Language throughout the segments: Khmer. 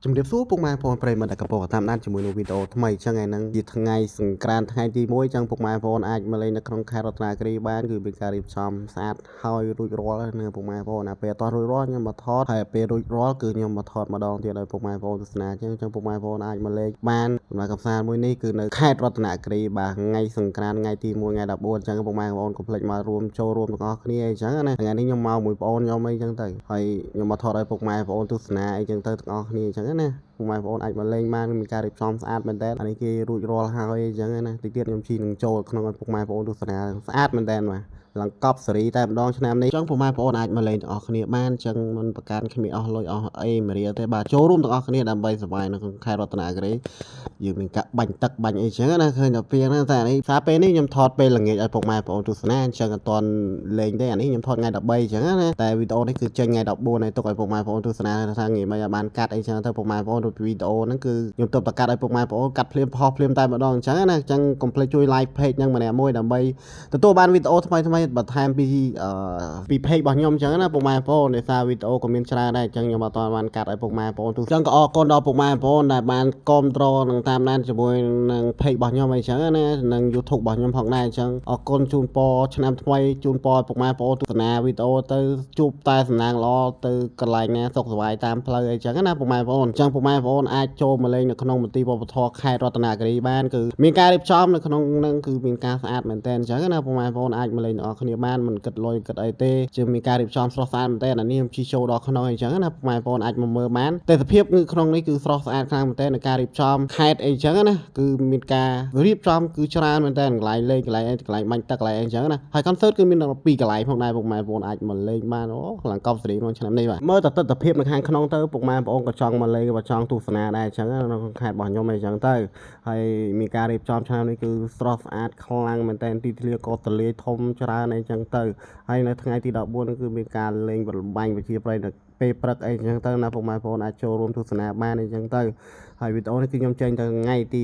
ជំរាបសួរពុកម៉ែបងប្អូនប្រិយមិត្តដែលកំពុងតាមដានជាមួយនឹងវីដេអូថ្មីអញ្ចឹងថ្ងៃហ្នឹងជាថ្ងៃសង្ក្រាន្តថ្ងៃទី1អញ្ចឹងពុកម៉ែបងប្អូនអាចមកលេងនៅក្នុងខេត្តរតនគិរីបានគឺមានការរៀបចំស្អាតហើយរួចរាល់ហើយណាពុកម៉ែបងប្អូនណាពេលអត់រួចរាល់ខ្ញុំមកថតហើយពេលរួចរាល់គឺខ្ញុំមកថតម្ដងទៀតឲ្យពុកម៉ែបងប្អូនទស្សនាអញ្ចឹងពុកម៉ែបងប្អូនអាចមកលេងបានដំណើរកម្សាន្តមួយនេះគឺនៅខេត្តរតនគិរីបាទថ្ងៃសង្ក្រាន្តថ្ងៃទី1ថ្ងៃ14អញ្ចឹងពុកម៉ែបងប្អូនកុំភ្លេចមករួមចូលរួមទាំងអស់គ្នាអញ្ចឹងណាថ្ងៃនេះខ្ញុំមកមួយបងប្អូនខ្ញុំអីអញ្ចឹងទៅហើយខ្ញុំមកថតឲ្យពុកម៉ែបងប្អូនទស្សនាអីអញ្ចឹងទៅទាំងអស់គ្នាអញ្ចឹងណាពុកម៉ែបងប្អូនអាចមកលេងបានមានការរៀបចំស្អាតមែនតើអានេះគេរួចរាល់ហើយអញ្ចឹងណាតិចទៀតខ្ញុំជីនឹងចូលក្នុងឲ្យពុកម៉ែបងប្អូនទស្សនាស្អាតមែនតើបាទឡើងកប់សេរីតែម្ដងឆ្នាំនេះអញ្ចឹងពុកម៉ែបងប្អូនអាចមកលេងទាំងអស់គ្នាបានអញ្ចឹងមិនប្រកាន់គ្មានអស់លុយអស់អីមរៀលទេបាទចូលរួមទាំងអស់គ្នាដើម្បីសប្បាយនៅក្នុងខេត្តរតនគិរីយើងមានការបាញ់ទឹកបាញ់អីចឹងណាឃើញតែពីហ្នឹងតែនេះសារពេលនេះខ្ញុំថតពេលល្ងាចឲ្យពុកម៉ែបងប្អូនទស្សនាអញ្ចឹងអត់ទាន់លេងទេអានេះខ្ញុំថតថ្ងៃ13អញ្ចឹងណាតែវីដេអូនេះគឺចេញថ្ងៃ14ហើយទុកឲ្យពុកម៉ែបងប្អូនទស្សនាថាងាយមិនឲ្យបានកាត់អីចឹងទៅពុកម៉ែបងប្អូនវីដេអូហ្នឹងគឺខ្ញុំទុកតកាត់ឲ្យពុកម៉ែបងប្អូនកាត់ភ្លាមផុសភ្លាមតែម្ដងអញ្ចឹងណាអញ្ចឹងកុំភ្លេចជួយ like page ហ្នឹងម្នាក់មួយដើម្បីទទួលបានវីដេអូថ្មីបន្ថែមពី page របស់ខ្ញុំអញ្ចឹងណាពុកម៉ែបងប្អូនដោយសារវីដេអូក៏មានច្រើនដែរអញ្ចឹងខ្ញុំអត់ទាន់បានកាត់ឲ្យពុកម៉ែបងប្អូនទស្សនាអញ្ចឹងក៏អរគុណដល់ពុកម៉ែបងប្អូនដែលបានគាំទ្រនិងតាមដានជាមួយនឹង page របស់ខ្ញុំអីចឹងណានិង YouTube របស់ខ្ញុំផងដែរអញ្ចឹងអរគុណជូនពរឆ្នាំថ្មីជូនពរពុកម៉ែបងប្អូនទស្សនាវីដេអូទៅជួបតែសំណាងល្អទៅកន្លែងណាសុខសប្បាយតាមផ្លូវអីចឹងណាពុកម៉ែបងប្អូនអញ្ចឹងពុកម៉ែបងប្អូនអាចចូលមកលេងនៅក្នុងមន្ទីរវប្បធម៌ខេត្តរតនគិរីបានគឺមានការរៀបចំនៅក្នុងនឹងគឺមានការស្អាតមែនតើអញ្ចឹងណាពុកម៉ែបងប្អូនអាចមកលេងទាំងអស់គ្នាបានមិនគិតលុយគិតអីទេជាមានការរៀបចំស្រស់ស្អាតមែនតើអានេះខ្ញុំជិះចូលដល់ក្នុងអីចឹងណាពុកម៉ែបងប្អូនអាចមកមើលបានទេសភាពគឺក្នុងនេះគឺស្រស់ស្អាតខ្លាំងមែនតើនឹងការរៀបចំខេត្តអីចឹងណាគឺមានការរៀបចំគឺច្រើនមែនតើកន្លែងលេងកន្លែងអីកន្លែងបាញ់ទឹកកន្លែងអីចឹងណាហើយ concert គឺមានដល់2កន្លែងផងដែរពុកម៉ែបងប្អូនអាចមកលេងបានអូខ្លាំងកប់សេរីក្នុងឆ្នាំនេះបាទមើលតែទស្សនវិជ្ជានៅខាងក្នុងទៅពុកម៉ែបងប្អូនក៏ចង់មកលេងក៏ចង់ទស្សនាដែរអញ្ចឹងនៅក្នុងខេត្តរបស់ខ្ញុំអីចឹងទៅហើយមានការរៀបចំឆ្នាំនេះគឺស្រស់ស្អាតខ្លាំងមែនតើទីធ្លាក៏ទលាយធំច្រើនអីចឹងទៅហើយនៅថ្ងៃទី14នេះគឺមានការលេងបលបាញ់ប្រជាប្រិយនៅពេលព្រឹកអីចឹងទៅណាពុកម៉ែបងប្អូនអាចចូលរួមទស្សនាបានអីចឹងទៅហើយវីដេអូនេះគឺខ្ញុំចេញទៅថ្ងៃទី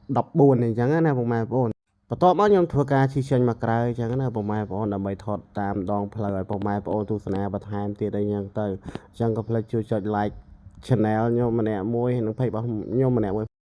14អីចឹងណាពុកម៉ែបងប្អូនបន្ទាប់មកខ្ញុំធ្វើការជិះចេញមកក្រៅអញ្ចឹងណាពុកម៉ែបងប្អូនដើម្បីថតតាមដងផ្លូវឲ្យពុកម៉ែបងប្អូនទស្សនាបន្ថែមទៀតអីចឹងទៅអញ្ចឹងកុំភ្លេចជួយចុច like channel ខ្ញុំម្នាក់មួយនិង page របស់ខ្ញុំម្នាក់មួយ